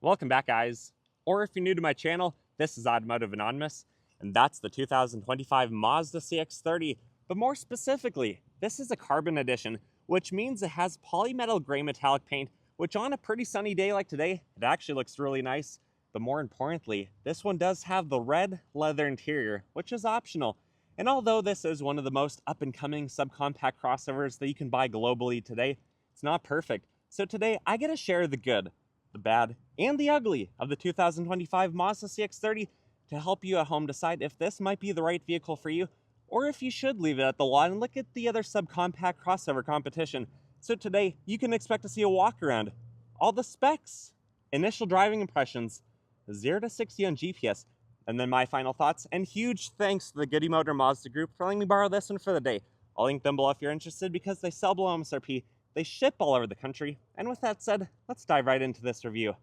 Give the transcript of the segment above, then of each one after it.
Welcome back, guys. Or if you're new to my channel, this is Automotive Anonymous, and that's the 2025 Mazda CX-30. But more specifically, this is a carbon edition, which means it has polymetal gray metallic paint, which on a pretty sunny day like today, it actually looks really nice. But more importantly, this one does have the red leather interior, which is optional. And although this is one of the most up-and-coming subcompact crossovers that you can buy globally today, it's not perfect. So today, I get to share the good, the bad, and the ugly of the 2025 Mazda CX-30 to help you at home decide if this might be the right vehicle for you, or if you should leave it at the lot and look at the other subcompact crossover competition. So today, you can expect to see a walk around, all the specs, initial driving impressions, 0 to 60 on GPS, and then my final thoughts, and huge thanks to the Goody Motor Mazda Group for letting me borrow this one for the day. I'll link them below if you're interested because they sell below MSRP, they ship all over the country, and with that said, let's dive right into this review.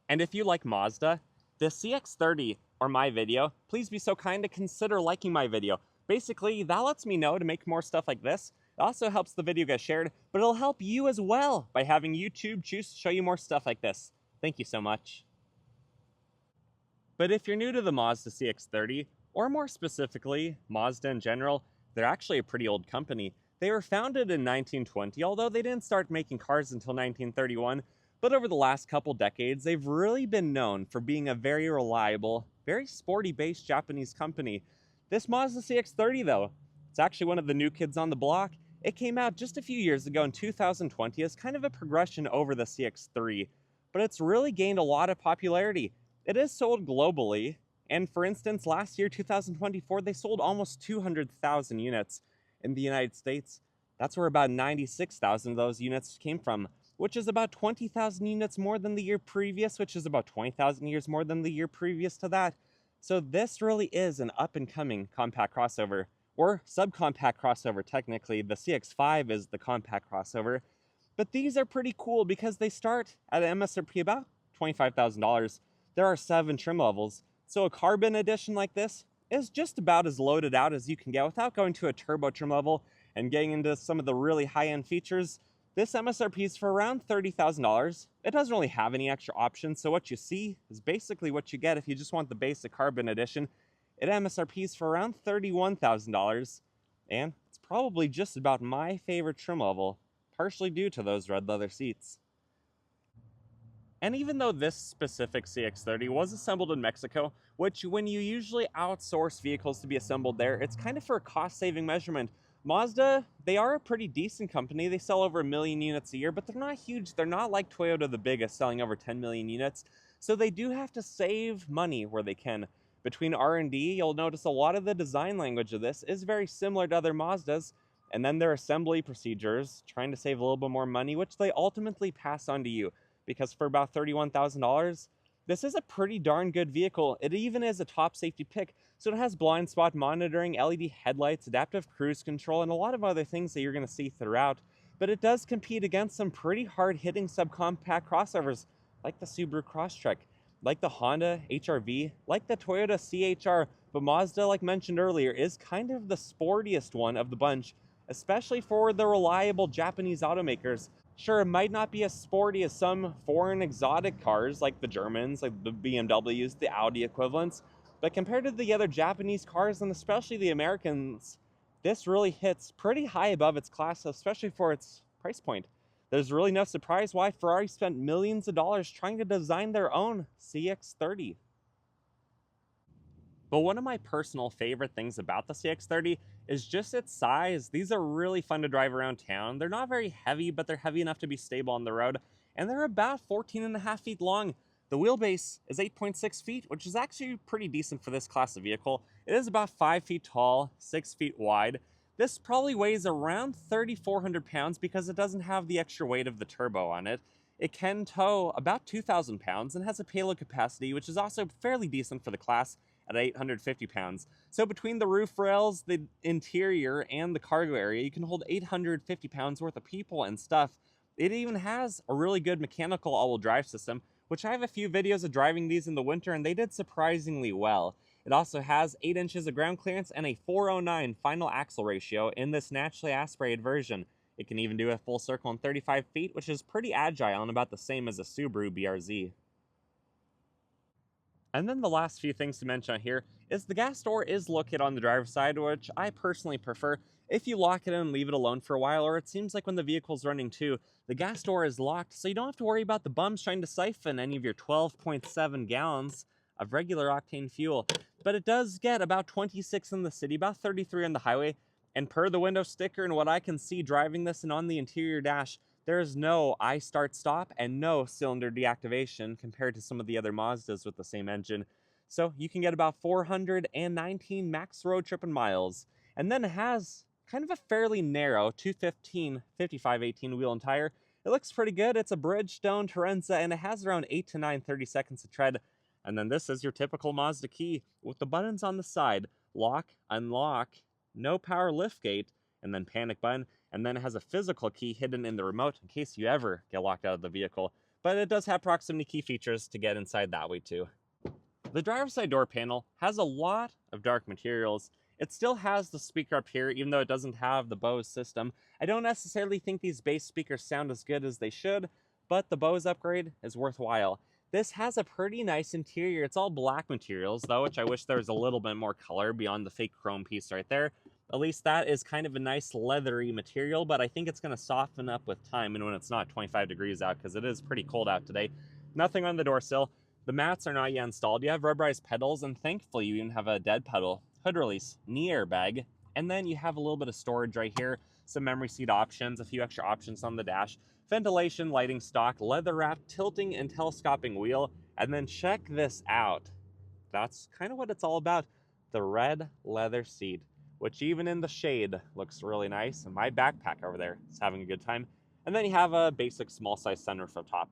And if you like Mazda, the CX-30 or my video, please be so kind to consider liking my video. Basically, that lets me know to make more stuff like this. It also helps the video get shared, but it'll help you as well by having YouTube choose to show you more stuff like this. Thank you so much. But if you're new to the Mazda CX-30, or more specifically, Mazda in general, they're actually a pretty old company. They were founded in 1920, although they didn't start making cars until 1931. But over the last couple decades, they've really been known for being a very reliable, very sporty-based Japanese company. This Mazda CX-30, though, it's actually one of the new kids on the block. It came out just a few years ago in 2020 as kind of a progression over the CX-3, but it's really gained a lot of popularity. It is sold globally, and for instance, last year, 2024, they sold almost 200,000 units in the United States. That's where about 96,000 of those units came from, which is about 20,000 units more than the year previous, which is about 20,000 units more than the year previous to that. So this really is an up-and-coming compact crossover, or subcompact crossover technically. The CX-5 is the compact crossover, but these are pretty cool because they start at an MSRP about $25,000. There are 7 trim levels, so a carbon edition like this is just about as loaded out as you can get without going to a turbo trim level and getting into some of the really high-end features. This MSRP is for around $30,000. It doesn't really have any extra options, so what you see is basically what you get if you just want the basic carbon edition. It MSRPs for around $31,000, and it's probably just about my favorite trim level, partially due to those red leather seats. And even though this specific CX-30 was assembled in Mexico, which when you usually outsource vehicles to be assembled there, it's kind of for a cost-saving measurement. Mazda, they are a pretty decent company. They sell over 1 million units a year, but they're not huge. They're not like Toyota, the biggest, selling over 10 million units. So they do have to save money where they can. Between R&D, you'll notice a lot of the design language of this is very similar to other Mazdas, and then their assembly procedures, trying to save a little bit more money, which they ultimately pass on to you. Because for about $31,000, this is a pretty darn good vehicle. It even is a top safety pick. So it has blind spot monitoring, LED headlights, adaptive cruise control, and a lot of other things that you're going to see throughout. But it does compete against some pretty hard-hitting subcompact crossovers, like the Subaru Crosstrek, like the Honda HR-V, like the Toyota CHR. But Mazda, like mentioned earlier, is kind of the sportiest one of the bunch, especially for the reliable Japanese automakers. Sure, it might not be as sporty as some foreign exotic cars like the Germans, like the BMWs, the Audi equivalents, but compared to the other Japanese cars, and especially the Americans, this really hits pretty high above its class, especially for its price point. There's really no surprise why Ferrari spent millions of dollars trying to design their own CX-30. But one of my personal favorite things about the CX-30 is just its size. These are really fun to drive around town. They're not very heavy, but they're heavy enough to be stable on the road. And they're about 14.5 feet long. The wheelbase is 8.6 feet, which is actually pretty decent for this class of vehicle. It is about 5 feet tall, 6 feet wide. This probably weighs around 3,400 pounds because it doesn't have the extra weight of the turbo on it. It can tow about 2,000 pounds and has a payload capacity, which is also fairly decent for the class, at 850 pounds. So between the roof rails, the interior, and the cargo area, you can hold 850 pounds worth of people and stuff. It even has a really good mechanical all-wheel drive system, which I have a few videos of driving these in the winter, and they did surprisingly well. It also has 8 inches of ground clearance and a 409 final axle ratio in this naturally aspirated version. It can even do a full circle in 35 feet, which is pretty agile and about the same as a Subaru BRZ. And then the last few things to mention on here is the gas door is located on the driver's side, which I personally prefer. If you lock it in and leave it alone for a while, or it seems like when the vehicle's running too, the gas door is locked, so you don't have to worry about the bums trying to siphon any of your 12.7 gallons of regular octane fuel. But it does get about 26 in the city, about 33 on the highway, and per the window sticker and what I can see driving this and on the interior dash, there is no I start stop and no cylinder deactivation compared to some of the other Mazdas with the same engine. So you can get about 419 max road trip and miles. And then it has kind of a fairly narrow 215 5518 wheel and tire. It looks pretty good. It's a Bridgestone Terenza and it has around 8 to 9 30 seconds of tread. And then this is your typical Mazda key with the buttons on the side. Lock, unlock, no power liftgate, and then panic button. And then it has a physical key hidden in the remote in case you ever get locked out of the vehicle. But it does have proximity key features to get inside that way too. The driver's side door panel has a lot of dark materials. It still has the speaker up here, even though it doesn't have the Bose system. I don't necessarily think these bass speakers sound as good as they should, but the Bose upgrade is worthwhile. This has a pretty nice interior. It's all black materials though, which I wish there was a little bit more color beyond the fake chrome piece right there. At least that is kind of a nice leathery material, but I think it's going to soften up with time and when it's not 25 degrees out, because it is pretty cold out today. Nothing on the door sill. The mats are not yet installed. You have rubberized pedals, and thankfully you even have a dead pedal, hood release, knee airbag, and then you have a little bit of storage right here, some memory seat options, a few extra options on the dash, ventilation, lighting stock, leather wrapped, tilting and telescoping wheel, and then check this out. That's kind of what it's all about. The red leather seat, which even in the shade looks really nice. And my backpack over there is having a good time. And then you have a basic small size sunroof up top.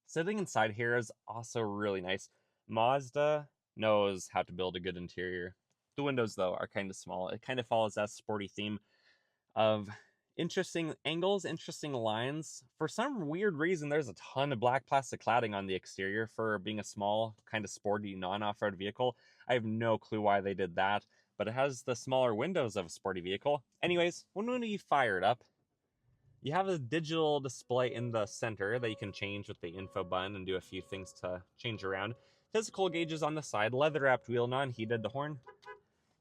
Sitting inside here is also really nice. Mazda knows how to build a good interior. The windows though are kind of small. It kind of follows that sporty theme of interesting angles, interesting lines. For some weird reason, there's a ton of black plastic cladding on the exterior for being a small, kind of sporty, non-off-road vehicle. I have no clue why they did that, but it has the smaller windows of a sporty vehicle. Anyways, when you fire it up, you have a digital display in the center that you can change with the info button and do a few things to change around. Physical gauges on the side, leather-wrapped wheel, non-heated. The horn,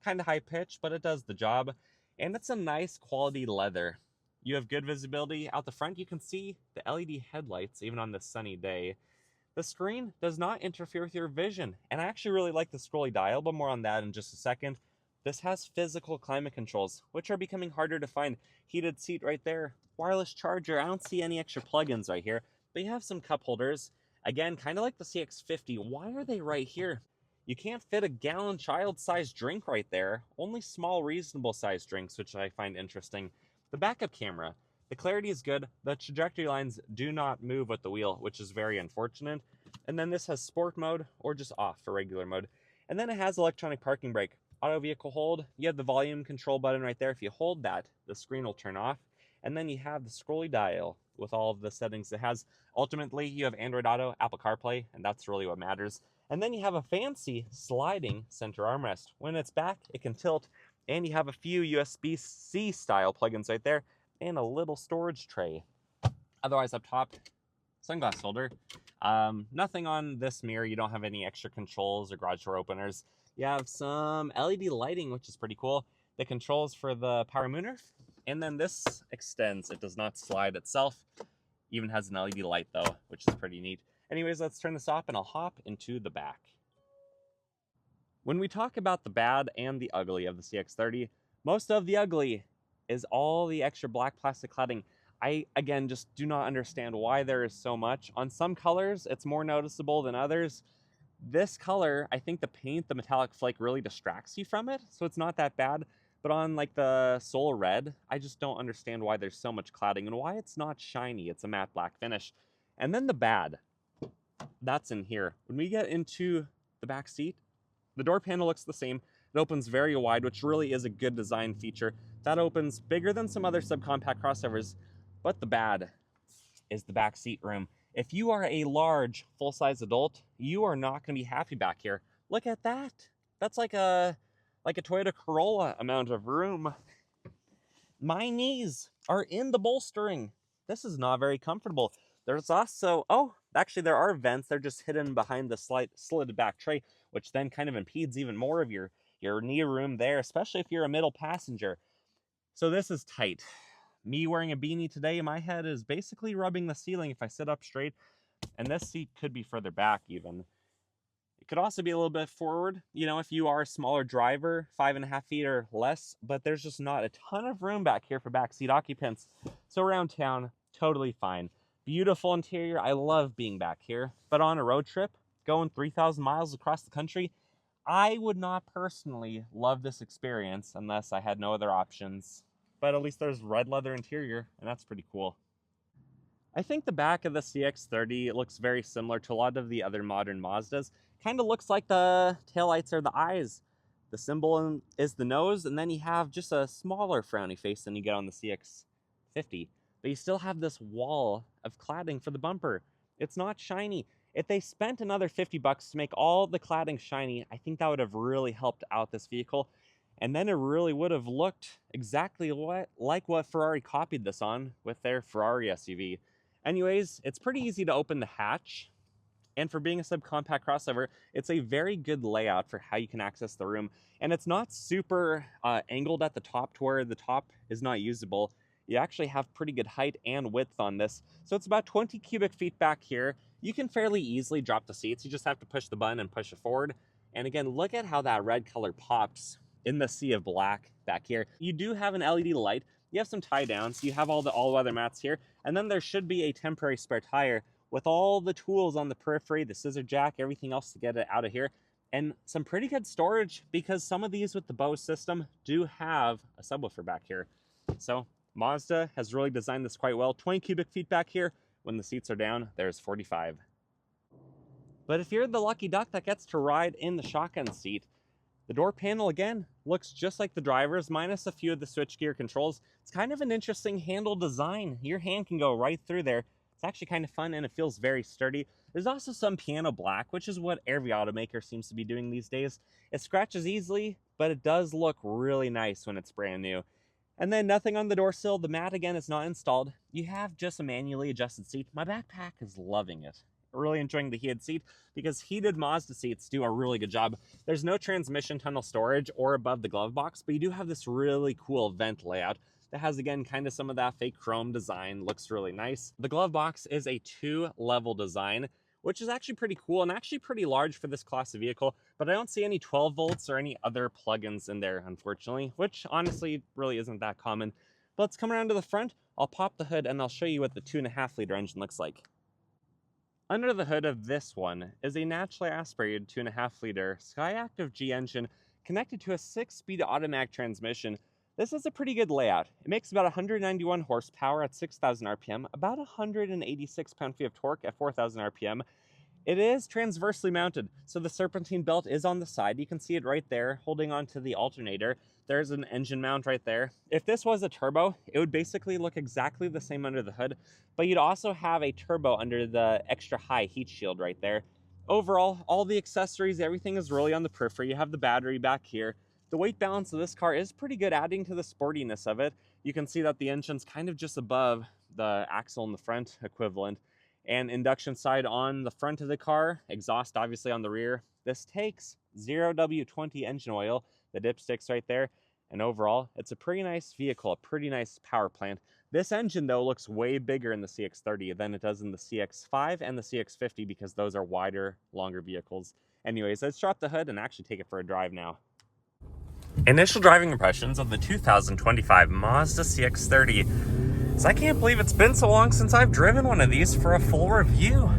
kind of high-pitched, but it does the job. And it's a nice quality leather. You have good visibility. Out the front, you can see the LED headlights, even on this sunny day. The screen does not interfere with your vision. And I actually really like the scrolly dial, but more on that in just a second. This has physical climate controls, which are becoming harder to find. Heated seat right there. Wireless charger. I don't see any extra plugins right here, but you have some cup holders. Again, kind of like the CX-50. Why are they right here? You can't fit a gallon child-sized drink right there. Only small, reasonable-sized drinks, which I find interesting. The backup camera. The clarity is good. The trajectory lines do not move with the wheel, which is very unfortunate. And then this has sport mode or just off for regular mode. And then it has electronic parking brake. Auto vehicle hold. You have the volume control button right there. If you hold that, the screen will turn off. And then you have the scrolly dial with all of the settings it has. Ultimately, you have Android Auto, Apple CarPlay, and that's really what matters. And then you have a fancy sliding center armrest. When it's back, it can tilt, and you have a few USB-C style plugins right there, and a little storage tray. Otherwise, up top, sunglass holder. Nothing on this mirror. You don't have any extra controls or garage door openers. You have some LED lighting, which is pretty cool. The controls for the power moonroof. And then this extends. It does not slide itself. Even has an LED light though, which is pretty neat. Anyways, let's turn this off and I'll hop into the back. When we talk about the bad and the ugly of the CX-30, most of the ugly is all the extra black plastic cladding. I, again, just do not understand why there is so much. On some colors, it's more noticeable than others. This color, I think the paint, the metallic flake really distracts you from it, so it's not that bad. But on like the Soul Red, I just don't understand why there's so much cladding and why it's not shiny. It's a matte black finish. And then the bad, that's in here. When we get into the back seat, the door panel looks the same. It opens very wide, which really is a good design feature. That opens bigger than some other subcompact crossovers. But the bad is the back seat room. If you are a large, full-size adult, you are not going to be happy back here. Look at that. That's like a Toyota Corolla amount of room. my knees are in the bolstering. This is not very comfortable. There's also, oh, actually there are vents. They're just hidden behind the slid back tray, which then kind of impedes even more of your knee room there, especially if you're a middle passenger. So this is tight. Me wearing a beanie today, my head is basically rubbing the ceiling if I sit up straight, and this seat could be further back even. It could also be a little bit forward, you know, if you are a smaller driver, 5.5 feet or less, but there's just not a ton of room back here for backseat occupants. So around town, totally fine. Beautiful interior. I love being back here, but on a road trip, going 3,000 miles across the country, I would not personally love this experience unless I had no other options. But at least there's red leather interior, and that's pretty cool. I think the back of the CX-30 looks very similar to a lot of the other modern Mazdas. Kind of looks like the taillights are the eyes. The symbol is the nose, and then you have just a smaller frowny face than you get on the CX-50. But you still have this wall of cladding for the bumper. It's not shiny. If they spent another $50 to make all the cladding shiny, I think that would have really helped out this vehicle. And then it really would have looked exactly like what Ferrari copied this on with their Ferrari SUV. Anyways, it's pretty easy to open the hatch. And for being a subcompact crossover, it's a very good layout for how you can access the room. And it's not super angled at the top to where the top is not usable. You actually have pretty good height and width on this. So it's about 20 cubic feet back here. You can fairly easily drop the seats. You just have to push the button and push it forward. And again, look at how that red color pops in the sea of black back here. You do have an LED light. You have some tie downs. You have all the all-weather mats here. And then there should be a temporary spare tire with all the tools on the periphery, the scissor jack, everything else to get it out of here. And some pretty good storage because some of these with the Bose system do have a subwoofer back here. So Mazda has really designed this quite well. 20 cubic feet back here. When the seats are down, there's 45. But if you're the lucky duck that gets to ride in the shotgun seat, the door panel, again, looks just like the driver's, minus a few of the switchgear controls. It's kind of an interesting handle design. Your hand can go right through there. It's actually kind of fun, and it feels very sturdy. There's also some piano black, which is what every automaker seems to be doing these days. It scratches easily, but it does look really nice when it's brand new. And then nothing on the door sill. The mat, again, is not installed. You have just a manually adjusted seat. My backpack is loving it. Really enjoying the heated seat because heated Mazda seats do a really good job. There's no transmission tunnel storage or above the glove box, but you do have this really cool vent layout that has, again, kind of some of that fake chrome design. Looks really nice. The glove box is a 2-level design, which is actually pretty cool and actually pretty large for this class of vehicle, but I don't see any 12 volts or any other plugins in there, unfortunately, which honestly really isn't that common. But let's come around to the front. I'll pop the hood and I'll show you what the 2.5-liter engine looks like. Under the hood of this one is a naturally aspirated 2.5-liter Skyactiv G engine connected to a 6-speed automatic transmission. This is a pretty good layout. It makes about 191 horsepower at 6,000 RPM, about 186 pound-feet of torque at 4,000 RPM. It is transversely mounted, so the serpentine belt is on the side. You can see it right there, holding on to the alternator. There's an engine mount right there. If this was a turbo, it would basically look exactly the same under the hood, but you'd also have a turbo under the extra high heat shield right there. Overall, all the accessories, everything is really on the periphery. You have the battery back here. The weight balance of this car is pretty good, adding to the sportiness of it. You can see that the engine's kind of just above the axle in the front equivalent. And induction side on the front of the car, exhaust obviously on the rear. This takes 0W20 engine oil, the dipsticks right there, and overall, it's a pretty nice vehicle, a pretty nice power plant. This engine, though, looks way bigger in the CX-30 than it does in the CX-5 and the CX-50 because those are wider, longer vehicles. Anyways, let's drop the hood and actually take it for a drive now. Initial driving impressions of the 2025 Mazda CX-30. So I can't believe it's been so long since I've driven one of these for a full review.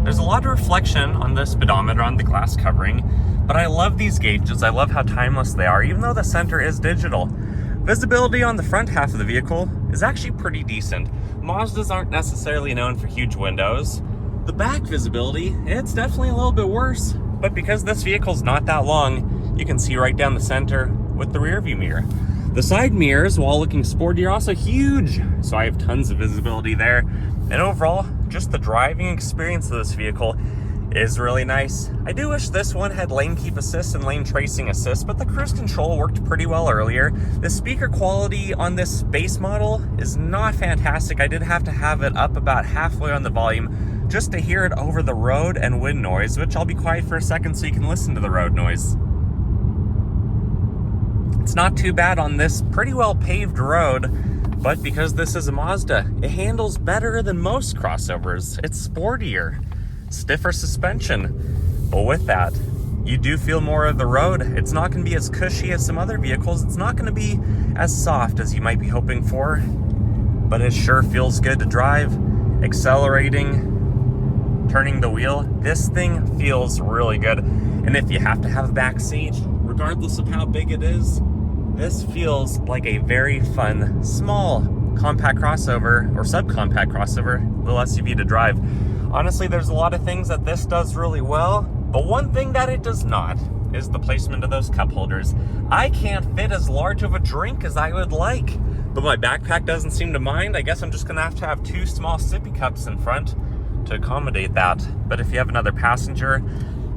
There's a lot of reflection on the speedometer on the glass covering, but I love these gauges. I love how timeless they are, even though the center is digital. Visibility on the front half of the vehicle is actually pretty decent. Mazdas aren't necessarily known for huge windows. The back visibility, it's definitely a little bit worse, but because this vehicle's not that long, you can see right down the center with the rear view mirror. The side mirrors, while looking sporty, are also huge, so I have tons of visibility there. And overall, just the driving experience of this vehicle, is really nice. I do wish this one had lane keep assist and lane tracing assist, but the cruise control worked pretty well earlier. The speaker quality on this base model is not fantastic. I did have to have it up about halfway on the volume just to hear it over the road and wind noise, which I'll be quiet for a second so you can listen to the road noise. It's not too bad on this pretty well paved road, but because this is a Mazda, it handles better than most crossovers. It's sportier, stiffer suspension, but with that, you do feel more of the road. It's not going to be as cushy as some other vehicles. It's not going to be as soft as you might be hoping for, but it sure feels good to drive. Accelerating, turning the wheel, this thing feels really good. And if you have to have a back seat, regardless of how big it is, this feels like a very fun, small, compact crossover, or subcompact crossover, little SUV to drive. Honestly, there's a lot of things that this does really well, but one thing that it does not is the placement of those cup holders. I can't fit as large of a drink as I would like, but my backpack doesn't seem to mind. I guess I'm just gonna have to have two small sippy cups in front to accommodate that. But if you have another passenger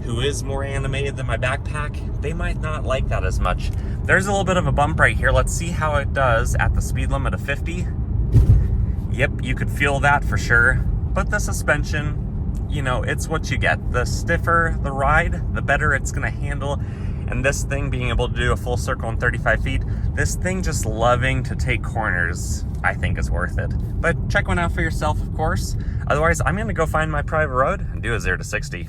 who is more animated than my backpack, they might not like that as much. There's a little bit of a bump right here. Let's see how it does at the speed limit of 50. Yep, you could feel that for sure. But the suspension, you know, it's what you get. The stiffer the ride, the better it's gonna handle. And this thing being able to do a full circle in 35 feet, this thing just loving to take corners, I think is worth it. But check one out for yourself, of course. Otherwise, I'm gonna go find my private road and do a 0 to 60.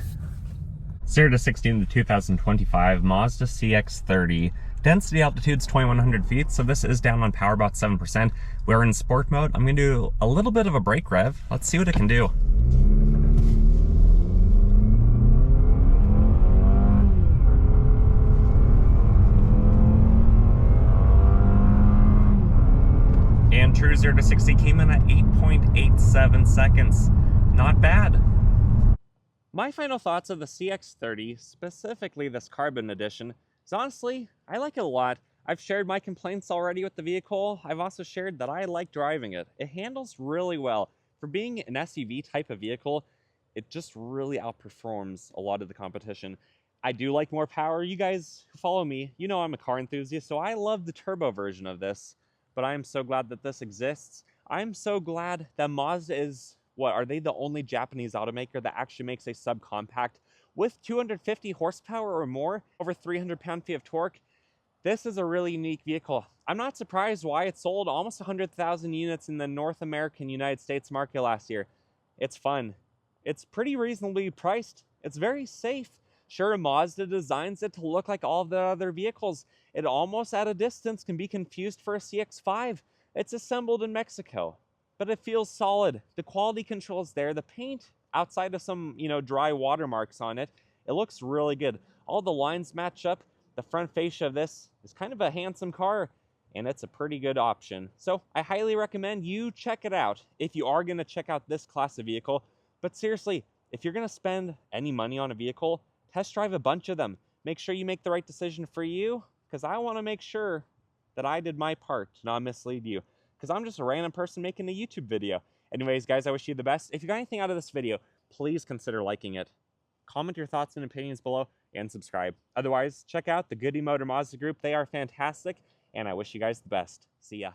0 to 60 in the 2025 Mazda CX-30. Density altitude's 2,100 feet, so this is down on power about 7%. We're in sport mode. I'm gonna do a little bit of a brake rev. Let's see what it can do. And true 0 to 60 came in at 8.87 seconds. Not bad. My final thoughts of the CX-30, specifically this carbon edition, is honestly, I like it a lot. I've shared my complaints already with the vehicle. I've also shared that I like driving it. It handles really well. For being an SUV type of vehicle, it just really outperforms a lot of the competition. I do like more power. You guys who follow me, you know I'm a car enthusiast, so I love the turbo version of this. But I'm so glad that this exists. I'm so glad that Mazda is, are they the only Japanese automaker that actually makes a subcompact with 250 horsepower or more, over 300 pound-feet of torque? This is a really unique vehicle. I'm not surprised why it sold almost 100,000 units in the North American United States market last year. It's fun. It's pretty reasonably priced. It's very safe. Sure, Mazda designs it to look like all of the other vehicles. It almost at a distance can be confused for a CX-5. It's assembled in Mexico, but it feels solid. The quality control is there. The paint, outside of some, dry watermarks on it, it looks really good. All the lines match up. The front fascia of this is kind of a handsome car, and it's a pretty good option. So I highly recommend you check it out if you are going to check out this class of vehicle. But seriously, if you're going to spend any money on a vehicle, test drive a bunch of them. Make sure you make the right decision for you, because I want to make sure that I did my part to not mislead you, because I'm just a random person making a YouTube video. Anyways, guys, I wish you the best. If you got anything out of this video, please consider liking it. Comment your thoughts and opinions below, and subscribe. Otherwise, check out the Goody Motor Mazda group. They are fantastic, and I wish you guys the best. See ya.